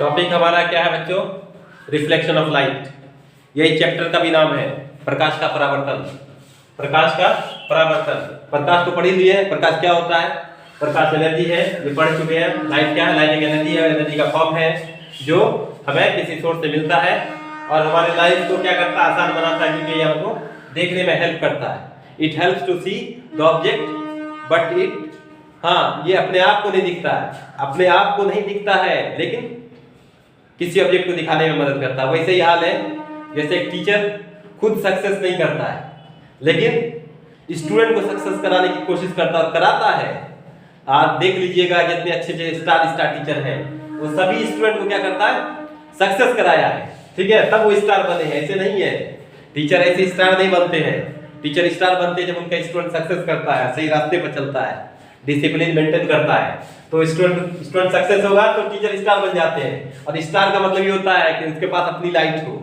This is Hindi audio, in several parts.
टॉपिक हमारा क्या है बच्चों? Reflection of light. यही चैप्टर का भी नाम है, प्रकाश का परावर्तन। प्रकाश का परावर्तन। प्रकाश तो पढ़ ही लिए, प्रकाश क्या होता है? प्रकाश एनर्जी है, ये पढ़ चुके हैं। लाइट क्या है? लाइट एक एनर्जी है, एनर्जी का फॉर्म है जो हमें किसी सोर्स से मिलता है और हमारे लाइफ को क्या करता है? आसान बनाता है, क्योंकि ये हमको देखने में हेल्प करता है। It helps to see the object but it, हाँ, ये अपने आप को नहीं दिखता है, अपने आप को नहीं दिखता है, लेकिन किसी ऑब्जेक्ट को दिखाने में मदद करता है। वैसे ही हाल है जैसे एक टीचर खुद सक्सेस नहीं करता है, लेकिन स्टूडेंट को सक्सेस कराने की कोशिश करता कराता है। आप देख लीजिएगा जितने अच्छे अच्छे स्टार टीचर हैं, वो सभी स्टूडेंट को क्या करता है? सक्सेस कराया है, ठीक है, तब वो स्टार बने हैं। ऐसे नहीं है, टीचर ऐसे स्टार नहीं बनते हैं। टीचर स्टार बनते हैं जब उनका स्टूडेंट सक्सेस करता है, सही रास्ते पर चलता है, डिसिप्लिन मेंटेन करता है, तो स्टूडेंट सक्सेस होगा तो टीचर स्टार बन जाते हैं। और स्टार का मतलब ये होता है कि उसके पास अपनी लाइट हो।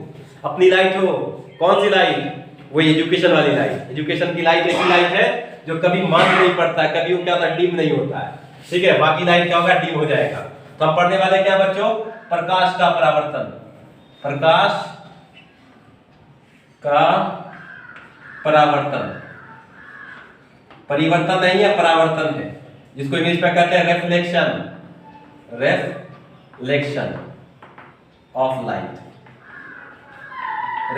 अपनी लाइट हो, कौन सी लाइट? वही एजुकेशन वाली लाइट। एजुकेशन की लाइट ऐसी लाइट है जो कभी मांग नहीं पड़ता है, कभी वो क्या होता है? डिम नहीं होता है, ठीक है। बाकी लाइट क्या होगा? डिम हो जाएगा। तो हम पढ़ने वाले क्या बच्चों? प्रकाश का परावर्तन। प्रकाश का परावर्तन, परिवर्तन नहीं है, परावर्तन है, जिसको इंग्लिश में कहते हैं reflection. Reflection of light.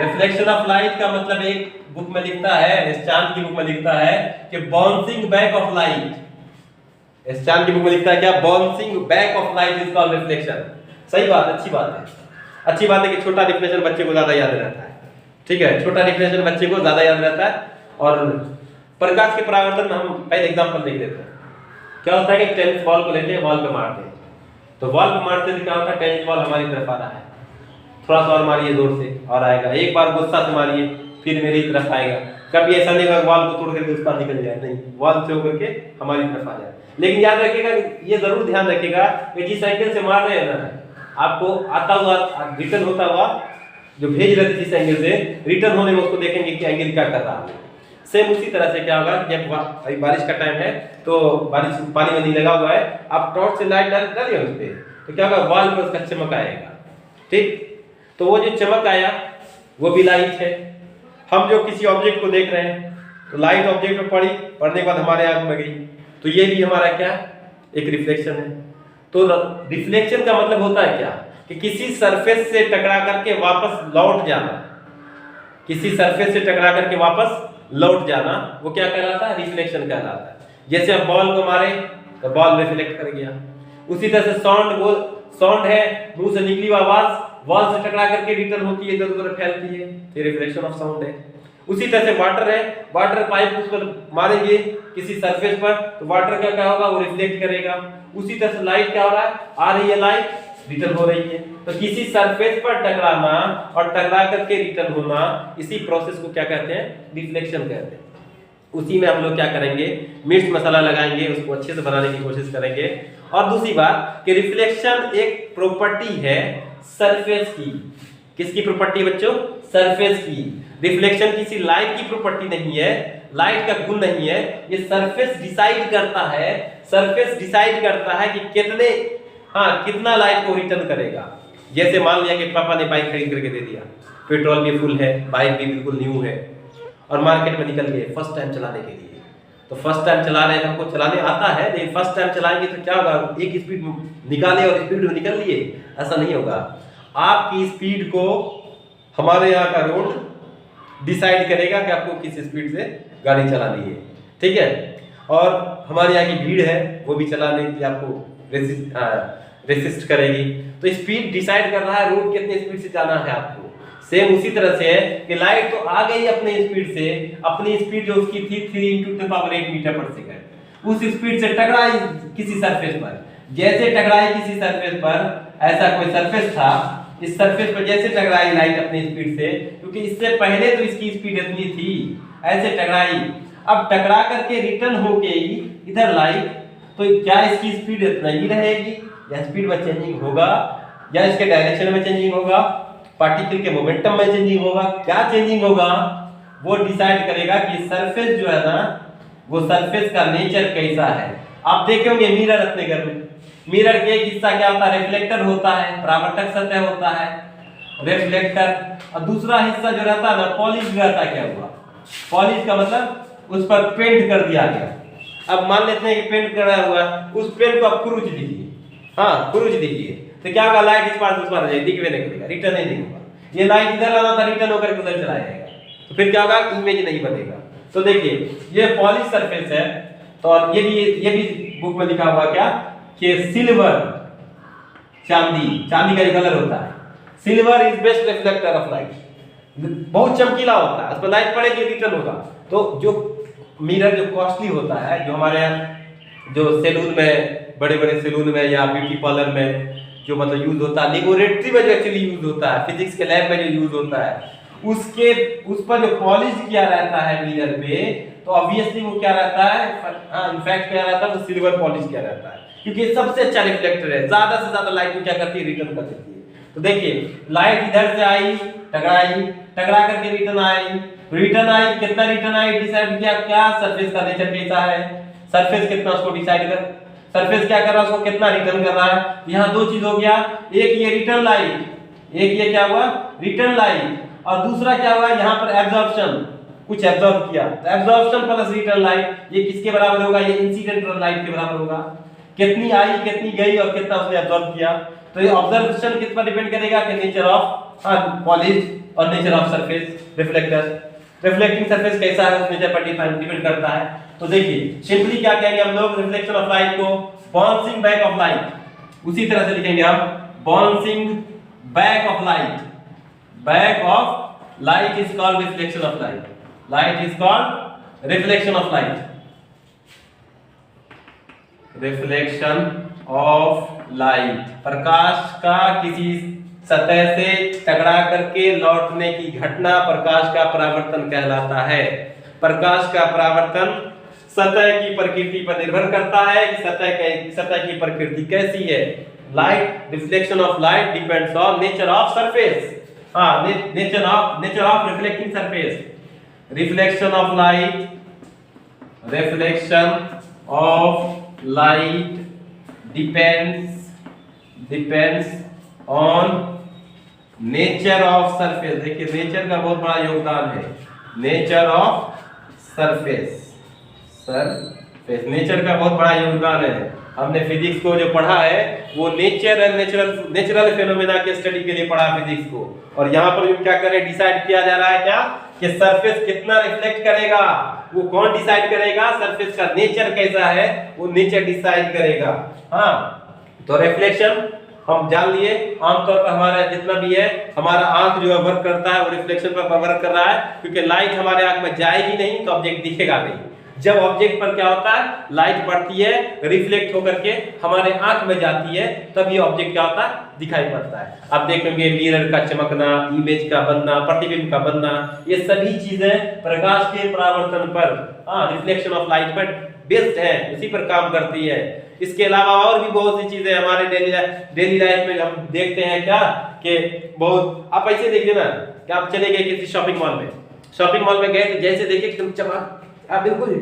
Reflection of light का मतलब एक बुक में लिखता है, स्टैन की बुक में लिखता है कि bouncing back of light. Stand की बुक में लिखता है क्या? Bouncing back of light is called reflection. सही बात, अच्छी बात है। अच्छी बात है कि छोटा रिफ्लेक्शन बच्चे को ज्यादा याद रहता है, ठीक है, छोटा रिफ्लेक्शन बच्चे को ज्यादा याद रहता है। और प्रकाश के परावर्तन में हम पहले एग्जांपल देख लेते हैं। क्या होता है कि टेनिस बॉल को लेते हैं, बॉल पे मारते हैं, तो बॉल पे मारते तो क्या होता है? टेनिस बॉल हमारी तरफ आ रहा है, थोड़ा सा और मारिए जोर से और आएगा। एक बार गुस्सा से मारिए, फिर मेरी तरफ आएगा। कभी ऐसा नहीं होगा बॉल को तोड़ करके उस पर निकल जाए, नहीं, बॉल से होकर के हमारी तरफ आ जाए। लेकिन याद रखिएगा, ये जरूर ध्यान रखिएगा कि जिस एंगल से मार रहे हैं ना, आपको आता हुआ रिटर्न होता हुआ जो भेज रहे थे जिस एंगल से, रिटर्न होने में उसको देखेंगे कि एंगल क्या कर रहा है। सेम उसी तरह से क्या होगा? जब अभी बारिश का टाइम है तो बारिश पानी में नहीं लगा हुआ है, आप टॉर्च से लाइट डालिए उस पर, तो क्या होगा? वॉल पर उसका चमक आएगा, ठीक। तो वो जो चमक आया वो भी लाइट है। हम जो किसी ऑब्जेक्ट को देख रहे हैं तो लाइट ऑब्जेक्ट पर पड़ी, पड़ने के बाद हमारे आंख में गई, तो ये भी हमारा क्या? एक रिफ्लेक्शन है। तो रिफ्लेक्शन का मतलब होता है क्या? कि किसी सरफेस से टकरा करके वापस लौट जाना। किसी सरफेस से टकरा करके वापस लौट जाना, वो क्या कहलाता है? रिफ्लेक्शन कहलाता है। जैसे आप बॉल को मारे तो बॉल रिफ्लेक्ट कर गया। उसी तरह से साउंड, वो साउंड है, मुंह से निकली आवाज वॉल से टकरा करके रिटर्न होती है, इधर उधर फैलती है, ये रिफ्लेक्शन ऑफ साउंड है। उसी तरह से वाटर है, वाटर पाइप उस पर मारेंगे किसी सरफेस पर तो वाटर का क्या होगा? वो रिफ्लेक्ट करेगा। उसी तरह से लाइट क्या हो रहा है? आ रही है लाइट, रिटर्न हो रही है। तो किसी सरफेस पर टकराना और टकरा करके रिटर्न होना, इसी प्रोसेस को क्या कहते हैं? रिफ्लेक्शन कहते हैं। उसी में हम लोग क्या करेंगे? मिर्च मसाला लगाएंगे, उसको अच्छे से बनाने की कोशिश करेंगे। और दूसरी बात कि रिफ्लेक्शन एक प्रॉपर्टी है सरफेस की। किसकी प्रॉपर्टी बच्चों? सरफेस की। रिफ्लेक्शन किसी लाइट की प्रॉपर्टी नहीं है, लाइट का गुण नहीं है, ये सरफेस डिसाइड करता है। सरफेस डिसाइड करता है कि कितना लाइट को रिटर्न करेगा। जैसे मान लिया कि पापा ने बाइक खरीद करके दे दिया, पेट्रोल भी फुल है, बाइक भी बिल्कुल न्यू है, और मार्केट में निकल गए फर्स्ट टाइम चलाने के लिए। तो फर्स्ट टाइम चला रहे हैं, हमको चलाने आता है, लेकिन फर्स्ट टाइम चलाएंगे तो क्या होगा? एक स्पीड निकाले और स्पीड में निकल लिए, ऐसा नहीं होगा। आपकी स्पीड को हमारे यहाँ का रोड डिसाइड करेगा कि आपको किस स्पीड से गाड़ी चलानी है, ठीक है। और हमारे यहाँ की भीड़ है, वो भी चलाने के लिए आपको रेसिस्ट करेगी। तो स्पीड डिसाइड कर रहा है रोड कितने स्पीड से जाना है आपको। सेम उसी तरह से है कि लाइट तो आ गई अपने स्पीड से, अपनी स्पीड जो उसकी थी 3 × 10⁸ मीटर पर सेकंड, उस स्पीड से टकराई किसी सरफेस पर। जैसे टकराई किसी सरफेस पर, ऐसा कोई सरफेस था, इस सरफेस पर जैसे टकराई लाइट अपनी स्पीड से, क्योंकि इससे पहले तो इसकी स्पीड इतनी थी, ऐसे टकराई, अब टकरा करके रिटर्न हो गई इधर लाइट, तो क्या इसकी स्पीड इतना ही रहेगी या स्पीड में चेंजिंग होगा, या इसके डायरेक्शन में चेंजिंग होगा, पार्टिकल के मोमेंटम में चेंजिंग होगा? क्या चेंजिंग होगा? वो डिसाइड करेगा कि सरफेस जो है ना, वो सरफेस का नेचर कैसा है। आप देखे होंगे मिरर अपने घर में, मिरर के एक हिस्सा क्या होता है, रिफ्लेक्टर होता है, परावर्तक सतह होता है, रिफ्लेक्टर, और दूसरा हिस्सा जो रहता है ना पॉलिश रहता है। क्या हुआ, पॉलिश का मतलब उस पर पेंट कर दिया गया। अब मान लेते हैं कि पेंट करा हुआ, उस पेंट को आप खुरुच दीजिए, हाँ खुरुच दीजिए, तो क्या होगा, लाइट इस पार उस पार जाएगी, दिख भी नहीं करेगा, रिटर्न नहीं दिखेगा। ये लाइट इधर आना था, रिटर्न होकर उधर चला जाएगा, तो फिर क्या होगा, इमेज नहीं बनेगा। तो देखिए ये पॉलिश सरफेस है, तो ये भी बुक में लिखा हुआ क्या कि सिल्वर, चांदी का जो कलर होता है, silver is best reflector of light, बहुत चमकीला होता है, उस पर लाइट पड़ेगी रिटर्न होगा। तो जो मिरर जो कॉस्टली होता है, जो हमारे यहाँ जो सैलून में, बड़े बड़े सैलून में या ब्यूटी पार्लर में जो मतलब यूज होता है, लेबोरेटरी में जो एक्चुअली यूज होता है, फिजिक्स के लैब में जो यूज होता है, उस पर जो पॉलिश किया रहता है मिरर पे, तो ऑब्वियसली वो क्या रहता है, इनफैक्ट क्या रहता है, वो सिल्वर पॉलिश किया रहता है, क्योंकि सबसे अच्छा रिफ्लेक्टर है, ज्यादा से ज्यादा लाइट को क्या करती है, रिटर्न कर देती है। तो देखिए लाइट इधर से आई, टकरा करके रिटर्न आई, कितना रिटर्न आई डिसाइड किया, क्या सरफेस का नेचर कैसा है, सरफेस कितना उसको डिसाइड कर, सरफेस क्या कर रहा है, उसको कितना रिटर्न कर रहा है। यहाँ दो चीज हो गया, एक ये रिटर्न लाइट, एक ये क्या हुआ, रिटर्न लाइट, और दूसरा क्या हुआ, यहाँ पर एब्जॉर्प्शन, कुछ एब्जॉर्ब किया, तो एब्जॉर्प्शन प्लस रिटर्न लाइट ये किसके बराबर होगा, ये इंसिडेंट लाइट के बराबर होगा। कितनी आई, कितनी गई, और कितना उसने एब्जॉर्ब किया। तो ये ऑब्जर्वेशन किस पर डिपेंड करेगा कि नेचर ऑफ पॉलिश और nature of surface, reflector, reflecting surface कैसा है उस नेचर पर डिपेंड करता है। तो देखिए सिंपली क्या कहेंगे हम लोग, रिफ्लेक्शन ऑफ लाइट को बाउंसिंग बैक ऑफ लाइट, उसी तरह से लिखेंगे हम, bouncing back of light, back of light is called reflection of light, light is called reflection of light, reflection of light, प्रकाश का किसी सतह से टकरा करके लौटने की घटना प्रकाश का परावर्तन कहलाता है। प्रकाश का परावर्तन सतह की प्रकृति पर निर्भर करता है कि सतह की प्रकृति कैसी है। Light, reflection of light depends on nature of surface, nature of reflecting surface, reflection of light depends on nature of surface. देखिए नेचर का बहुत बड़ा योगदान है, नेचर ऑफ सरफेस, नेचर का बहुत बड़ा योगदान है। हमने फिजिक्स को जो पढ़ा है वो नेचुरल फेनोमेना के स्टडी के लिए पढ़ा फिजिक्स को, और यहाँ पर क्या करें, डिसाइड किया जा रहा है क्या कि सरफेस कितना रिफ्लेक्ट करेगा, वो कौन डिसाइड करेगा, सरफेस का नेचर कैसा है वो नेचर डिसाइड करेगा। हाँ, तो रिफ्लेक्शन हम जान लिए, आमतौर पर हमारा जितना भी है, हमारा आंख जो है वर्क करता है वो रिफ्लेक्शन पर वर्क कर रहा है, क्योंकि लाइट हमारे आंख में जाएगी नहीं तो ऑब्जेक्ट दिखेगा नहीं। जब ऑब्जेक्ट पर क्या होता है, लाइट पड़ती है, रिफ्लेक्ट होकर के हमारे आंख में जाती है, तब ये ऑब्जेक्ट क्या होता है, दिखाई पड़ता है। आप देखेंगे मिरर का चमकना, इमेज का बनना, प्रतिबिंब का बनना, ये सभी चीजें प्रकाश के परावर्तन पर, रिफ्लेक्शन ऑफ लाइट पर बेस्ड है, उसी पर काम करती है। इसके अलावा और भी बहुत सी चीजें हमारे डेली लाइफ में हम देखते हैं क्या कि बहुत, आप ऐसे देखिए ना कि आप चले गए किसी शॉपिंग मॉल में गए तो जैसे देखिए एकदम चमक, बिल्कुल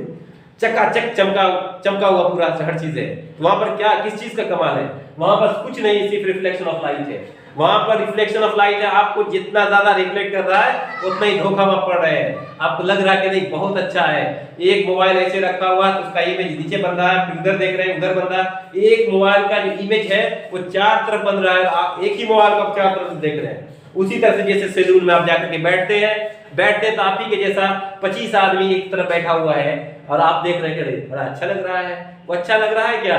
चकाचक चमका हुआ पूरा हर चीज है। वहां पर क्या, किस चीज का कमाल है, वहां पर कुछ नहीं, सिर्फ रिफ्लेक्शन ऑफ लाइट है। वहां पर रिफ्लेक्शन ऑफ लाइट है, आपको जितना ज्यादा रिफ्लेक्ट कर रहा है उतना ही धोखा में पड़ रहे हैं, आपको लग रहा है कि नहीं बहुत अच्छा है। एक मोबाइल ऐसे रखा हुआ है तो उसका इमेज नीचे बन रहा है, फिर उधर देख रहे हैं उधर बन रहा है। एक मोबाइल का जो इमेज है वो चार तरफ बन रहा है, आप एक ही मोबाइल को आप चार तरफ से देख रहे हैं। उसी तरह से जैसे सैलून में आप जाकर के बैठते तो आप ही के जैसा 25 आदमी एक तरफ बैठा हुआ है और आप देख रहे हैं बड़ा अच्छा लग रहा है। वो अच्छा लग रहा है, क्या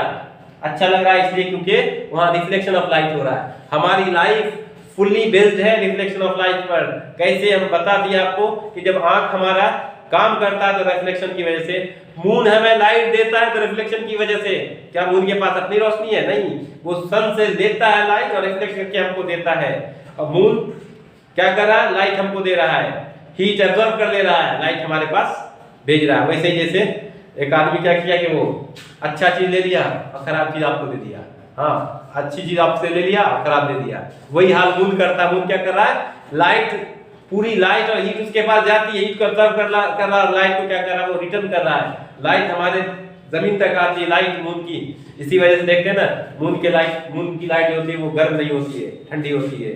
अच्छा लग रहा है इसलिए क्योंकि वहां रिफ्लेक्शन ऑफ लाइट हो रहा है। हमारी लाइफ फुल्ली बेस्ड है रिफ्लेक्शन ऑफ लाइट पर। कैसे, हम बता दिए आपको कि जब आंख हमारा काम करता है तो रिफ्लेक्शन की वजह से, मून हमें लाइट देता है तो रिफ्लेक्शन की वजह से। क्या मून के पास अपनी रोशनी है? नहीं, वो सन से लेता है लाइट और रिफ्लेक्ट करके हमको देता है। और मून क्या कर रहा है, लाइट हमको दे रहा है, हीट एब्जॉर्ब कर ले रहा है, लाइट हमारे पास भेज रहा है। वैसे ही जैसे एक आदमी क्या किया कि वो अच्छा चीज ले लिया और खराब चीज आपको दे दिया, हाँ अच्छी चीज आपसे ले लिया और खराब दे दिया। वही हाल मून करता है। मून क्या कर रहा है, लाइट, पूरी लाइट और हीट उसके पास जाती है, हीट को एब्जॉर्ब कर रहा है, लाइट को क्या कर रहा है, वो रिटर्न कर रहा है। लाइट हमारे जमीन तक आती है, लाइट मून की। इसी वजह से देखते हैं ना, मून की लाइट जो होती है वो गर्म नहीं होती है, ठंडी होती है।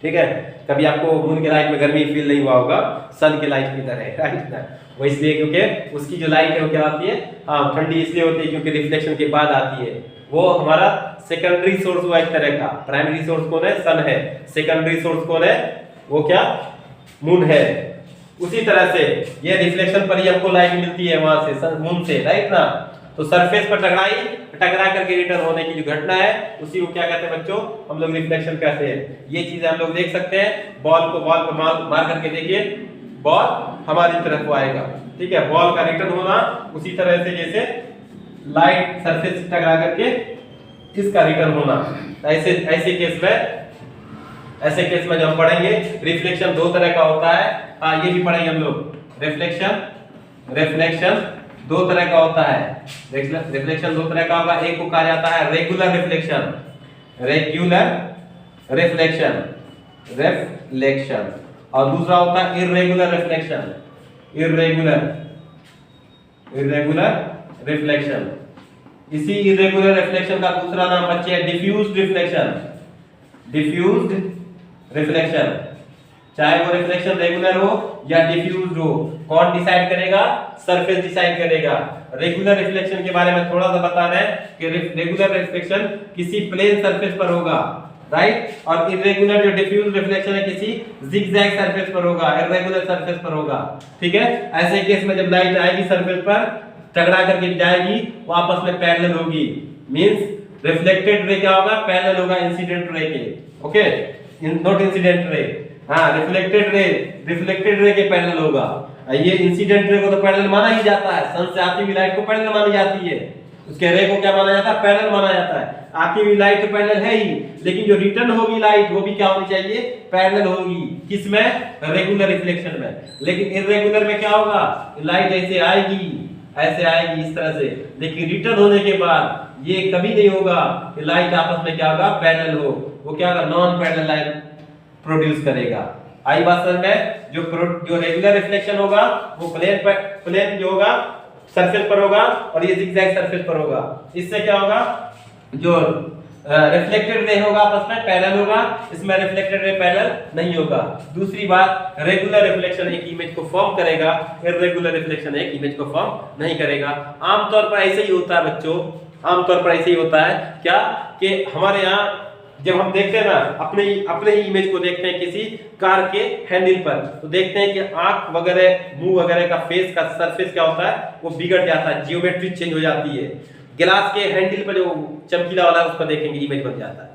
ठीक है, कभी आपको मून के लाइट में गर्मी फील नहीं हुआ होगा सन के लाइट की तरह, राइट ना। वो इसलिए क्योंकि उसकी जो लाइट है वो क्या आती है, हाँ ठंडी इसलिए होती है क्योंकि रिफ्लेक्शन के बाद आती है। वो हमारा सेकेंडरी सोर्स हुआ एक तरह का। प्राइमरी सोर्स कौन है, सन है। सेकेंडरी सोर्स कौन है, वो क्या, मून है। उसी तरह से ये रिफ्लेक्शन पर ही हमको लाइट मिलती है वहां से, मून से, राइट ना। तो सरफेस पर टकरा करके रिटर्न होने की जो घटना है उसी को क्या कहते हैं बच्चों, हम लोग रिफ्लेक्शन कहते हैं। ये चीजें हम लोग देख सकते हैं। बॉल पर मार करके देखिए, बॉल हमारी तरफ को आएगा, ठीक है। बॉल का रिटर्न होना उसी तरह से जैसे लाइट सरफेस से टकरा करके इसका रिटर्न होना। ऐसे केस में जब हम पढ़ेंगे रिफ्लेक्शन दो तरह का होता है। हाँ ये भी पढ़ेंगे हम लोग। रिफ्लेक्शन दो तरह का होता है। रिफ्लेक्शन दो तरह का होगा। एक को कहा जाता है रेगुलर रिफ्लेक्शन, और दूसरा होता है इर्रेगुलर रिफ्लेक्शन। इसी इर्रेगुलर रिफ्लेक्शन का दूसरा नाम बच्चे है डिफ्यूज्ड रिफ्लेक्शन। चाहे वो रिफ्लेक्शन रेगुलर हो या डिफ्यूज्ड हो, कौन डिसाइड करेगा, सरफेस डिसाइड करेगा। रेगुलर रिफ्लेक्शन के बारे में थोड़ा सा बताना है कि रेगुलर रिफ्लेक्शन किसी प्लेन सरफेस पर होगा, राइट। और इर्रेगुलर जो डिफ्यूज रिफ्लेक्शन है किसी जिगजैग सरफेस पर होगा, इर्रेगुलर सरफेस पर होगा, ठीक है। ऐसे केस में जब लाइट आएगी सरफेस पर टकरा करके जाएगी, वो आपस में पैरेलल होगी। मींस रिफ्लेक्टेड रे क्या होगा, पैरेलल होगा इंसिडेंट रे के, ओके, नॉट इंसिडेंट रे। हाँ रिफ्लेक्टेड रे के पैरेलल होगा। ये इंसिडेंट रे को तो पैरेलल माना ही जाता है। सन से आती हुई लाइट को पैरेलल मानी जाती है, उसके रे को क्या माना जाता है, पैरेलल माना जाता है। आती हुई लाइट तो पैरेलल है ही, लेकिन जो रिटर्न होगी लाइट वो भी क्या होनी चाहिए, पैरेलल होगी। किसमें, रेगुलर रिफ्लेक्शन में। लेकिन इर्रेगुलर में क्या होगा, लाइट ऐसे आएगी इस तरह से, लेकिन रिटर्न होने के बाद ये कभी नहीं होगा कि लाइट आपस में क्या होगा, पैरेलल हो। वो क्या होगा, नॉन पैरेलल लाइट प्रोड्यूस करेगा। आई बात समझ में। जो रेगुलर रिफ्लेक्शन होगा वो प्लेन जो होगा सरफेस पर होगा, और ये जिगजैग सरफेस पर होगा। इससे क्या होगा, जो रिफ्लेक्टेड रे होगा आपस में पैरेलल होगा, इसमें रिफ्लेक्टेड रे पैरेलल नहीं होगा। दूसरी बात, रेगुलर रिफ्लेक्शन एक इमेज को फॉर्म करेगा, इर्रेगुलर रिफ्लेक्शन एक इमेज को फॉर्म नहीं करेगा। आमतौर पर ऐसे ही होता है बच्चों, आमतौर पर ऐसे ही होता है क्या, कि हमारे यहाँ जब हम देखते हैं ना अपने ही इमेज को देखते हैं किसी कार के हैंडल पर, तो देखते हैं कि आंख वगैरह, मुंह वगैरह का फेस का सरफेस क्या होता है, वो बिगड़ जाता है, जियोमेट्री चेंज हो जाती है। गिलास के हैंडल पर जो चमकीला वाला है उस पर देखेंगे इमेज बन जाता है।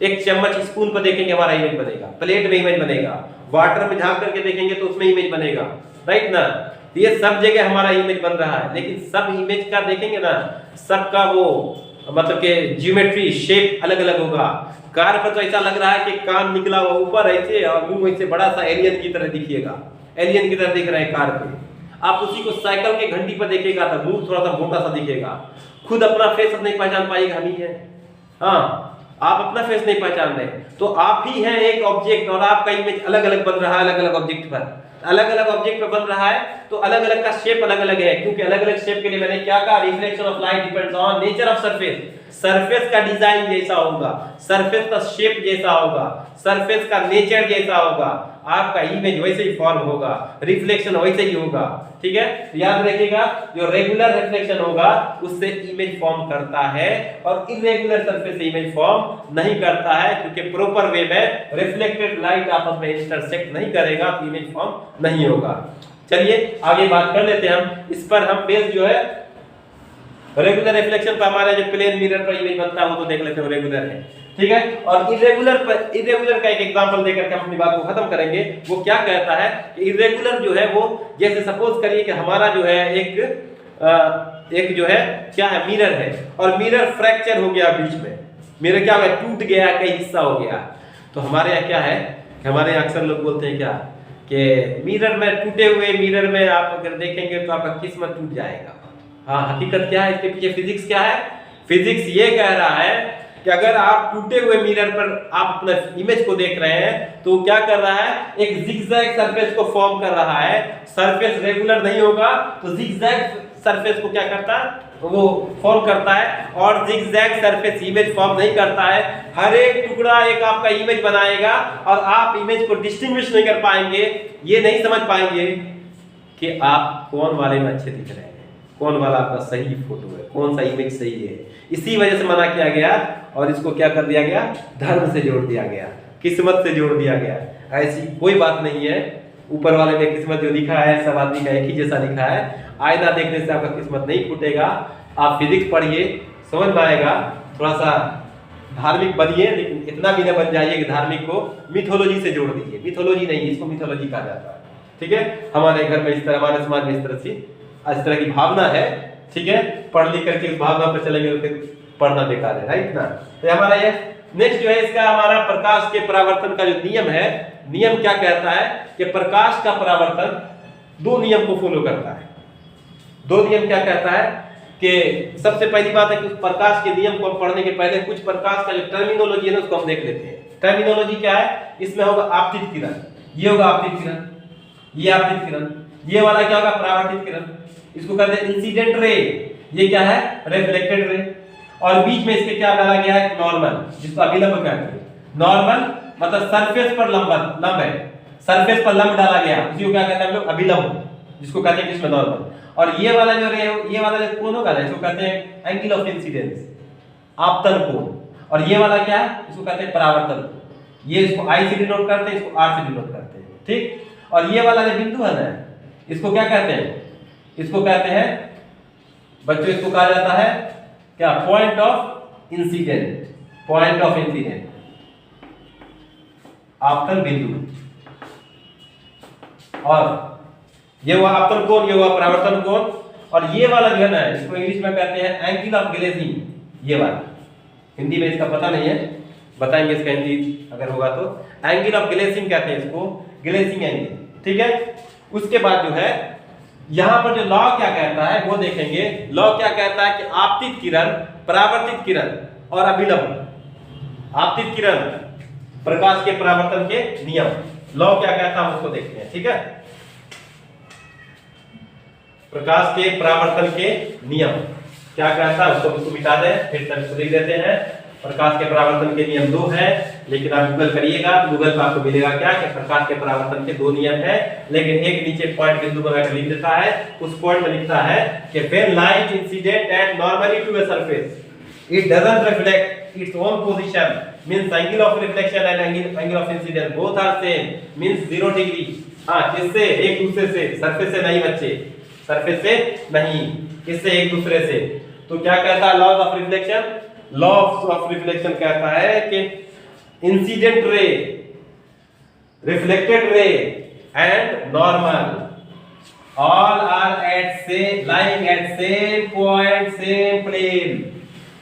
एक चम्मच स्पून पर देखेंगे हमारा इमेज बनेगा, प्लेट में इमेज बनेगा, वाटर में झांक करके देखेंगे तो उसमें इमेज बनेगा, राइट ना। तो ये सब जगह हमारा इमेज बन रहा है, लेकिन सब इमेज का देखेंगे ना, सबका वो मतलब कि ज्योमेट्री शेप अलग अलग होगा। कार पर तो ऐसा लग रहा है कि कान निकला हुआ ऊपर ऐसे और मुंह ऐसे बड़ा सा एलियन की तरह दिखिएगा, एलियन की तरह दिख रहा है कार पे। आप उसी को साइकिल के घंटी पर देखेगा तो मुंह थोड़ा सा मोटा सा दिखेगा, खुद अपना फेस नहीं पहचान पाएगा, हम ही है। हाँ आप अपना फेस नहीं पहचान रहे, तो आप ही हैं एक ऑब्जेक्ट, और आपका इमेज अलग अलग बन रहा है अलग अलग ऑब्जेक्ट पर, अलग अलग ऑब्जेक्ट पर बन रहा है, तो अलग अलग का शेप अलग अलग है। क्योंकि अलग अलग शेप के लिए मैंने क्या कहा, reflection of light depends on nature of surface. Surface का डिजाइन जैसा होगा, सरफेस का शेप जैसा होगा, सरफेस का नेचर जैसा होगा, आपका इमेज वैसे ही फॉर्म होगा, रिफ्लेक्शन वैसे ही होगा, ठीक है। याद रखिएगा, जो रेगुलर रिफ्लेक्शन होगा उससे इमेज फॉर्म करता है, और इर्रेगुलर सरफेस से इमेज फॉर्म नहीं करता है, क्योंकि प्रॉपर वे में रिफ्लेक्टेड लाइट आपस में इंटरसेक्ट नहीं करेगा तो इमेज फॉर्म नहीं होगा। चलिए आगे बात कर लेते हैं हम इस पर। हम बेस जो है रेगुलर रिफ्लेक्शन पर, हमारे जो प्लेन मिरर पर इमेज बनता है वो तो देख लेते हैं, रेगुलर है, ठीक है। और इर्रेगुलर का एक एग्जांपल देकर के हम अपनी बात को खत्म करेंगे। वो क्या कहता है कि इर्रेगुलर जो है वो, जैसे सपोज करिए कि हमारा जो है एक जो है क्या है, मिरर है, और मिरर फ्रैक्चर हो गया बीच में, मिरर क्या हो गया, टूट गया, कई हिस्सा हो गया। तो हमारे यहाँ क्या है, हमारे यहाँ अक्सर लोग बोलते हैं क्या, कि मिरर में, टूटे हुए मिरर में आप अगर देखेंगे तो आपका किस्मत टूट जाएगा। हाँ हकीकत क्या है, इसके पीछे फिजिक्स क्या है, फिजिक्स ये कह रहा है कि अगर आप टूटे हुए मिरर पर आप अपना इमेज को देख रहे हैं, तो क्या कर रहा है, एक जिगजैग सरफेस को फॉर्म कर रहा है। सरफेस रेगुलर नहीं होगा तो जिगजैग सरफेस को क्या करता है, वो फॉर्म करता है, और जिगजैग सरफेस इमेज फॉर्म नहीं करता है। हर एक टुकड़ा एक आपका इमेज बनाएगा और आप इमेज को डिस्टिंग्विश नहीं कर पाएंगे, ये नहीं समझ पाएंगे कि आप कौन वाले में अच्छे दिख रहे हैं, कौन वाला आपका सही फोटो है, कौन सा इमेज सही है। इसी वजह से मना किया गया और इसको क्या कर दिया गया, धर्म से जोड़ दिया गया, किस्मत से जोड़ दिया गया। ऐसी कोई बात नहीं है, ऊपर वाले ने किस्मत जो लिखा है सब आदमी का एक ही जैसा लिखा है। आईना देखने से आपका किस्मत नहीं फूटेगा। आप फिजिक्स पढ़िए, समझ में आएगा। थोड़ा सा धार्मिक बनिए, लेकिन इतना भी न बन जाइए कि धार्मिक को मिथोलॉजी से जोड़ दीजिए। मिथोलॉजी नहीं, इसको मिथोलॉजी कहा जाता है, ठीक है। हमारे घर में इस तरह, हमारे समाज में इस तरह की भावना है, ठीक है। पढ़ लिख करके उस भावना पर चलेंगे तो फिर पढ़ना बेकार है, राइट ना। तो हमारा ये नेक्स्ट जो है, इसका हमारा प्रकाश के परावर्तन का जो नियम है, नियम क्या कहता है कि प्रकाश का परावर्तन दो नियम को फॉलो करता है। दो नियम क्या कहता है कि सबसे पहली बात है कि उस प्रकाश के नियम को हम पढ़ने के पहले कुछ प्रकाश का जो टर्मिनोलॉजी है ना, उसको हम देख लेते हैं। टर्मिनोलॉजी क्या है, इसमें होगा आपतित किरण, ये होगा आपतित किरण, ये आपतित किरण, ये वाला क्या होगा परावर्तित किरण, इसको कहते हैं इंसिडेंट रे, ये क्या है रिफ्लेक्टेड रे, और बीच में इसके क्या डाला गया है नॉर्मल, जिसको अभिलंब कहते हैं। नॉर्मल मतलब सरफेस पर लंब है, सरफेस पर लंब डाला गया, उसी को क्या कहते हैं हम लोग अभिलंब, जिसको कहते हैं किसमें नॉर्मल। और ये वाला जो रे, ये वाला जो कोण होगा ना, इसको कहते हैं एंगल ऑफ इंसिडेंस, आपतन कोण। और ये वाला क्या है, इसको कहते हैं परावर्तन। ये इसको आई से डिनोट करते हैं, इसको आर से डिनोट करते हैं, ठीक। और ये वाला जो बिंदु है ना, इसको क्या कहते हैं, इसको कहते हैं बच्चों, इसको कहा जाता है क्या, point of incident, point of incident, आपतन बिंदु। और ये हुआ आपतन कोण, ये हुआ परावर्तन कोण। और ये वाला जो है ना, इसको इंग्लिश में कहते हैं एंगल ऑफ ग्लेजिंग। ये वाला हिंदी में इसका पता नहीं है, बताएंगे इसका हिंदी अगर होगा तो। एंगल ऑफ ग्लेजिंग कहते हैं इसको, ग्लेजिंग एंगल, ठीक है। उसके बाद जो है यहां पर जो लॉ क्या कहता है वो देखेंगे। लॉ क्या कहता है कि आपतित किरण, परावर्तित किरण और अभिलंब। आपतित किरण, प्रकाश के परावर्तन के नियम, लॉ क्या कहता है उसको देखते हैं, ठीक है। प्रकाश के परावर्तन के नियम क्या कहता है उसको मिटा दें, फिर से इसको लिख देते हैं। प्रकाश के परावर्तन के नियम दो हैं, लेकिन आप गूगल करिएगा तो गूगल पर आपको मिलेगा क्या कि प्रकाश के परावर्तन के दो नियम हैं, लेकिन एक नीचे पॉइंट बिंदु बनाकर लिख देता है। उस पॉइंट में लिखता है कि when light incident at normally to a surface it doesn't reflect its own position, means angle of reflection and angle of incidence both are same, means 0 degree. हां, किससे, एक दूसरे से, सरफेस से नहीं बच्चे, सरफेस से नहीं, किससे, एक दूसरे से। तो क्या कहता है law of reflection, law of reflection कहता है कि incident ray, reflected ray and normal all are at से lying at same point, same plane,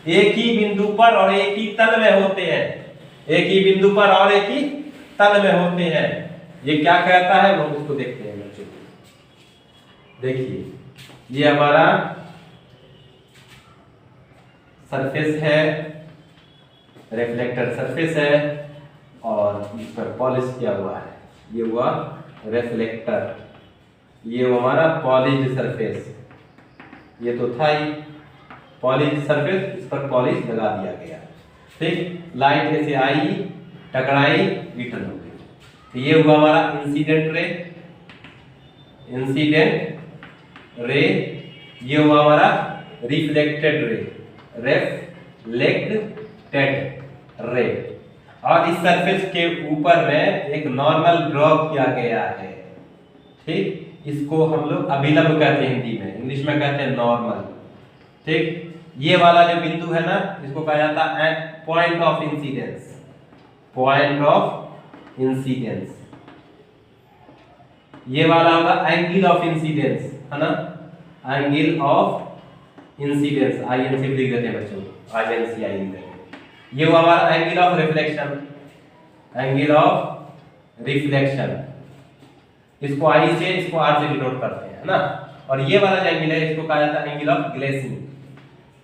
एक ही बिंदु पर और एक ही तल में होते हैं, एक ही बिंदु पर और एक ही तल में होते हैं। ये क्या कहता है वो उसको देखते हैं बच्चों। देखिए, ये हमारा सरफेस है, रिफ्लेक्टर सरफेस है, और इस पर पॉलिश किया हुआ है, ये हुआ रिफ्लेक्टर, ये हमारा पॉलिश सरफेस, ये तो था ही पॉलिश सरफेस, इस पर पॉलिश लगा दिया गया, ठीक। लाइट ऐसे आई, टकराई, रिटर्न हो गई। तो ये हुआ हमारा इंसिडेंट रे, इंसिडेंट रे, ये हुआ हमारा रिफ्लेक्टेड रे, रिफ्लेक्टेड रे। और इस सरफेस के ऊपर में एक नॉर्मल ड्रॉ किया गया है, ठीक। इसको हम लोग अभिलंब कहते हैं हिंदी में, इंग्लिश में कहते हैं नॉर्मल, ठीक। ये वाला जो बिंदु है ना, इसको कहा जाता है point of incidence, point of incidence. ये वाला होगा एंगल ऑफ इंसिडेंस, है ना, एंगल ऑफ इंसिडेंस, आईएनसी लिख देते हैं बच्चों, आईएनसी आई लिख देते हैं। ये हुआ हमारा angle of reflection, angle of reflection, इसको आई से, इसको आर से डिनोट करते हैं, है ना। और ये वाला जो एंगल है इसको कहा जाता है angle of glazing,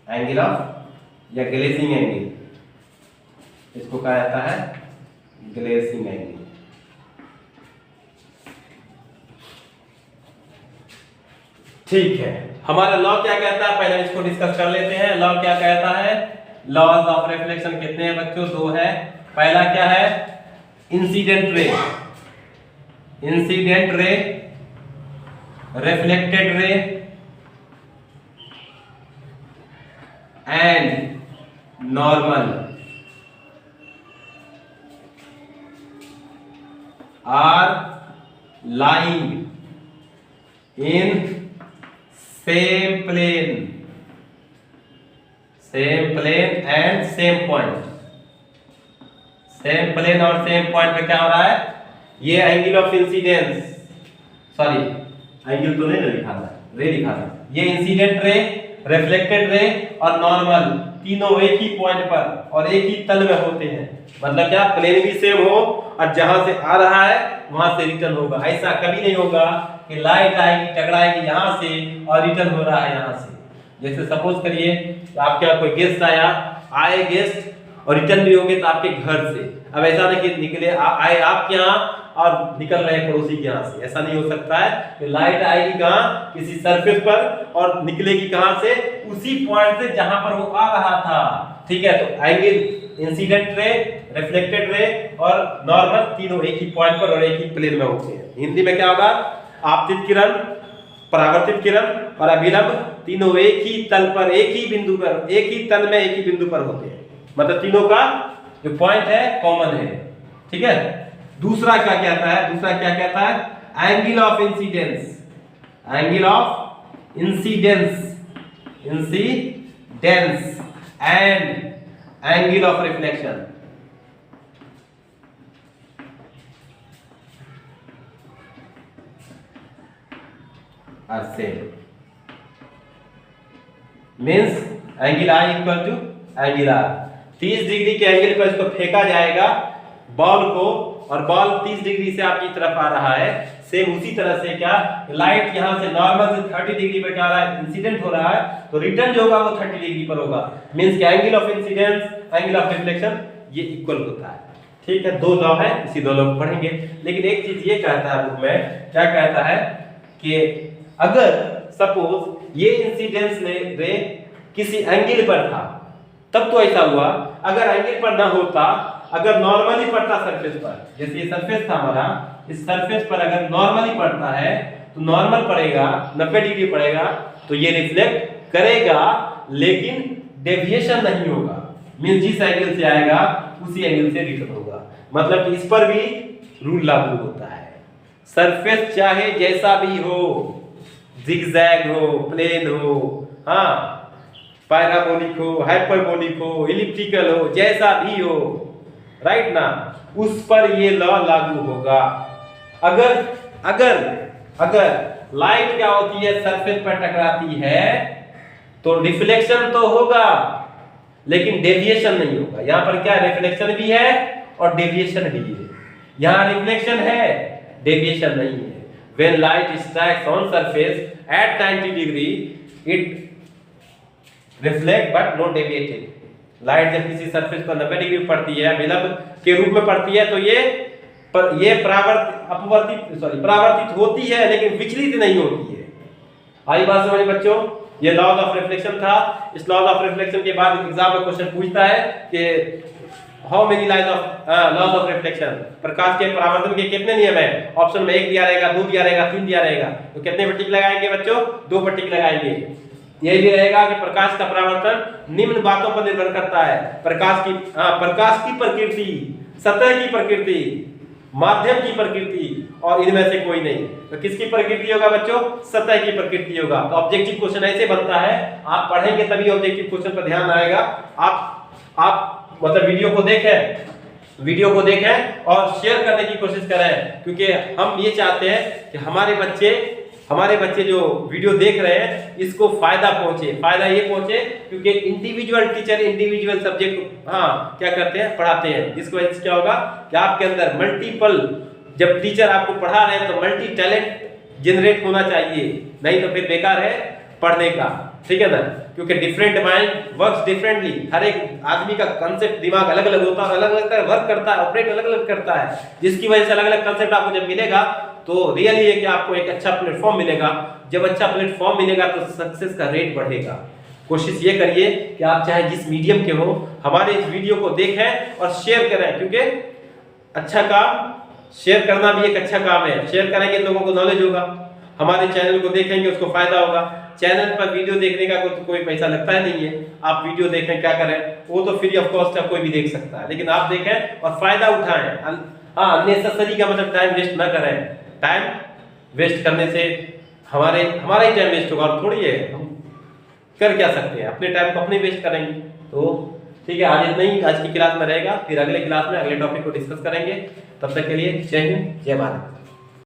angle of या ग्लेसिंग एंगल, इसको कहा जाता है ग्लेसिंग एंगल। ठीक है, हमारा लॉ क्या कहता है, पहले इसको डिस्कस कर लेते हैं। लॉ क्या कहता है? लॉज ऑफ रिफ्लेक्शन कितने हैं बच्चों? 2 है। पहला क्या है? Incident ray, incident ray, reflected ray and normal are lying in same plane and same point. Same plane और सेम पॉइंट पे क्या हो रहा है? ये angle of incidence, sorry angle तो नहीं लिखा था, रे लिखा था। ये इंसिडेंट रे, रिफ्लेक्टेड रे और नॉर्मल तीनों एक ही पॉइंट पर और एक ही तल में होते हैं। मतलब क्या? प्लेन भी सेम हो और जहां से आ रहा है वहां से रिटर्न होगा। ऐसा कभी नहीं होगा कि लाइट आएगी टकराएगी यहां से और रिटर्न हो रहा है यहां से। जैसे सपोज करिए आपके यहाँ कोई गेस्ट आए गेस्ट और रिटर्न भी होंगे तो आपके घर से। अब ऐसा नहीं कि निकले आए आपके यहाँ और निकल रहे पड़ोसी के यहाँ से, ऐसा नहीं हो सकता है कि लाइट आएगी कहाँ? किसी सरफेस पर और निकलेगी कहाँ से? उसी पॉइंट से जहां पर वो आ रहा था। ठीक है, तो एंगल इंसिडेंट रे, रिफ्लेक्टेड रे और नॉर्मल तीनों एक ही पॉइंट पर और एक ही प्लेन में होते हैं। हिंदी में क्या होगा? आपतित किरण, परावर्तित किरण और अभिलंब तीनों एक ही तल पर, एक ही बिंदु पर, एक ही तल में एक ही बिंदु पर होते हैं। मतलब तीनों का जो पॉइंट है कॉमन है। ठीक है, दूसरा क्या कहता है? दूसरा क्या कहता है? Angle of incidence, angle of incidence, incidence and angle of reflection. Means angle I equal to angle R. 30 degree के एंगल पर इसको फेंका जाएगा बॉल को और बॉल 30 डिग्री से आपकी तरफ आ रहा है। सेम उसी तरह से क्या लाइट यहां से नॉर्मल से 30 डिग्री पर क्या रहा है? इंसिडेंट हो रहा है, तो रिटर्न जो होगा वो 30 डिग्री पर होगा। मींस कि angle of incidence, angle of reflection ये इक्वल होता है। ठीक है, 2 लॉ है, इसी 2 लॉ को पढ़ेंगे। लेकिन एक चीज ये कहता है बुक में, क्या कहता है कि अगर सपोज ये इंसिडेंस रे किसी एंगल पर था तब तो ऐसा हुआ। अगर एंगल पर ना होता, अगर नॉर्मली पड़ता सरफेस पर, जैसे ये सरफेस था हमारा, इस सरफेस पर अगर नॉर्मली पड़ता है तो नॉर्मल पड़ेगा 90 डिग्री पड़ेगा तो ये रिफ्लेक्ट करेगा लेकिन डेविएशन नहीं होगा। मींस जिस एंगल से आएगा उसी एंगल से रिटर्न होगा। मतलब कि इस पर भी रूल लागू होता है। सरफेस चाहे जैसा भी हो, जिगजैग हो, प्लेन हो, हाँ पैराबोलिक हो, हाइपरबोलिक हो, इलिप्टिकल हो, जैसा भी हो, राइट ना, उस पर ये लॉ लागू होगा। अगर अगर अगर लाइट क्या होती है? सरफेस पर टकराती है तो रिफ्लेक्शन तो होगा लेकिन डेविएशन नहीं होगा। यहां पर क्या रिफ्लेक्शन भी है और डेविएशन भी है। यहां रिफ्लेक्शन है, डेविएशन नहीं है। When light strikes on surface at 90 degree, it reflect but not deviating. Light जब किसी सरफेस पर 90 डिग्री पड़ती है, विलंब के रूप में पड़ती है, तो ये परावर्तित होती है लेकिन विचलित नहीं होती है। आई बात समझ बच्चों? ये लॉज ऑफ रिफ्लेक्शन था। इस लॉज ऑफ रिफ्लेक्शन के बाद एग्जाम में क्वेश्चन पूछता है कि how many laws of reflection, प्रकाश के परावर्तन के कितने नियम है? ऑप्शन में 1 दिया रहेगा, 2 दिया रहेगा, 3 दिया रहेगा। तो कितने पर टिक लगाएंगे बच्चों? 2 पर टिक लगाएंगे। यह भी रहेगा कि प्रकाश का परावर्तन निम्न बातों पर निर्भर करता है। प्रकाश की प्रकृति, सतह की प्रकृति, माध्यम की प्रकृति और इनमें से कोई नहीं। तो किसकी प्रकृति होगा बच्चों? सतह की प्रकृति होगा। तो ऑब्जेक्टिव क्वेश्चन ऐसे बनता है, आप पढ़ेंगे तभी ऑब्जेक्टिव क्वेश्चन पर ध्यान आएगा। आप मतलब वीडियो को देखें और शेयर करने की कोशिश करें, क्योंकि हम ये चाहते हैं कि हमारे बच्चे जो वीडियो देख रहे हैं इसको फायदा पहुंचे। फायदा ये पहुंचे क्योंकि इंडिविजुअल टीचर इंडिविजुअल सब्जेक्ट क्या करते हैं? पढ़ाते हैं। जिसकी वजह से क्या होगा कि आपके अंदर मल्टीपल, जब टीचर आपको पढ़ा रहे हैं तो मल्टी टैलेंट जनरेट होना चाहिए, नहीं तो फिर बेकार है पढ़ने का। ठीक है ना, क्योंकि डिफरेंट माइंड वर्क्स डिफरेंटली। हर एक आदमी का कंसेप्ट दिमाग अलग अलग होता है और अलग अलग वर्क करता है, ऑपरेट अलग अलग करता है, जिसकी वजह से अलग अलग कंसेप्ट आपको जब मिलेगा तो रियली है कि आपको एक अच्छा प्लेटफॉर्म मिलेगा। जब अच्छा प्लेटफॉर्म मिलेगा तो सक्सेस का रेट बढ़ेगा। कोशिश ये करिए कि आप चाहे जिस मीडियम के हो, हमारे इस वीडियो को देखें और शेयर करें, क्योंकि अच्छा काम शेयर करना भी एक अच्छा काम है। शेयर करेंगे लोगों को नॉलेज होगा, हमारे चैनल को देखेंगे उसको फायदा होगा। चैनल पर वीडियो देखने का कोई पैसा लगता है नहीं है। आप वीडियो देखें, क्या करें, वो तो फ्री ऑफ कॉस्ट है, कोई भी देख सकता है, लेकिन आप देखें और फायदा उठाएं। हाँ, अननेसेसरी का मतलब टाइम वेस्ट ना करें। टाइम वेस्ट करने से हमारा ही टाइम वेस्ट होगा, और थोड़ी है हम कर क्या सकते हैं, अपने टाइम को अपने वेस्ट करेंगे। तो ठीक है, आज इतना ही आज की क्लास में रहेगा, फिर अगले क्लास में अगले टॉपिक को डिस्कस करेंगे। तब तक के लिए जय हिंद, जय भारत।